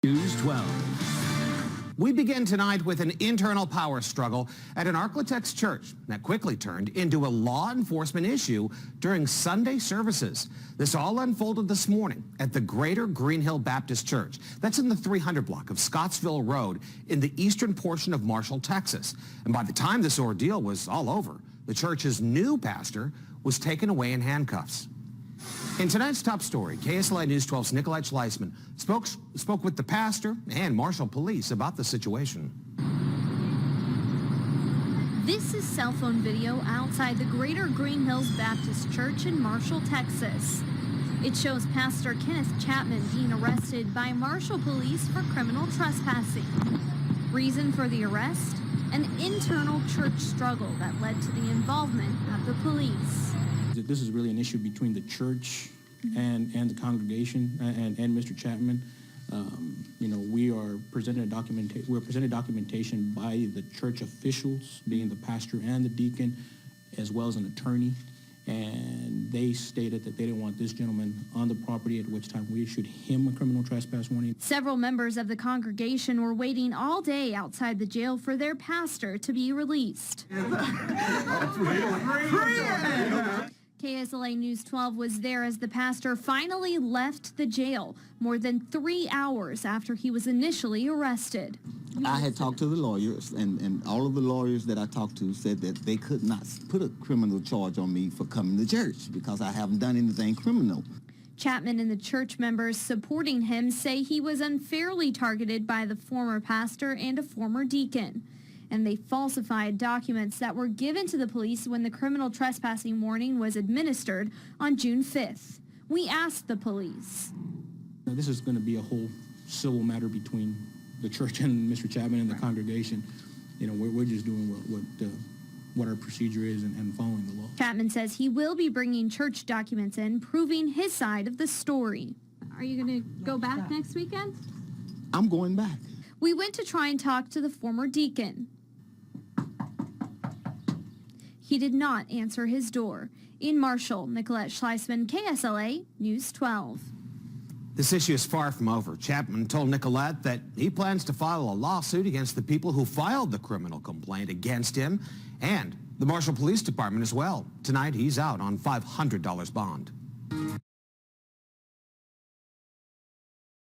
News 12. We begin tonight with an internal power struggle at an Arklatex church that quickly turned into a law enforcement issue during Sunday services. This all unfolded this morning at the Greater Green Hill Baptist Church. That's in the 300 block of Scottsville Road in the eastern portion of Marshall, Texas. And by the time this ordeal was all over, the church's new pastor was taken away in handcuffs. In tonight's top story, KSLA News 12's Nicolette Schleisman spoke with the pastor and Marshall Police about the situation. This is cell phone video outside the Greater Green Hills Baptist Church in Marshall, Texas. It shows Pastor Kenneth Chaptmon being arrested by Marshall Police for criminal trespassing. Reason for the arrest? An internal church struggle that led to the involvement of the police. This is really an issue between the church and the congregation and Mr. Chaptmon. We are presented documentation by the church officials, being the pastor and the deacon, as well as an attorney. And they stated that they didn't want this gentleman on the property, at which time we issued him a criminal trespass warning. Several members of the congregation were waiting all day outside the jail for their pastor to be released. KSLA News 12 was there as the pastor finally left the jail more than 3 hours after he was initially arrested. I had talked to the lawyers, and all of the lawyers that I talked to said that they could not put a criminal charge on me for coming to church because I haven't done anything criminal. Chaptmon and the church members supporting him say he was unfairly targeted by the former pastor and a former deacon. And they falsified documents that were given to the police when the criminal trespassing warning was administered on June 5th. We asked the police. This is going to be a whole civil matter between the church and Mr. Chaptmon and the congregation. We're just doing what our procedure is and following the law. Chaptmon says he will be bringing church documents in, proving his side of the story. Are you going to go back next weekend? I'm going back. We went to try and talk to the former deacon. He did not answer his door. In Marshall, Nicolette Schleisman, KSLA News 12. This issue is far from over. Chaptmon told Nicolette that he plans to file a lawsuit against the people who filed the criminal complaint against him and the Marshall Police Department as well. Tonight, he's out on $500 bond.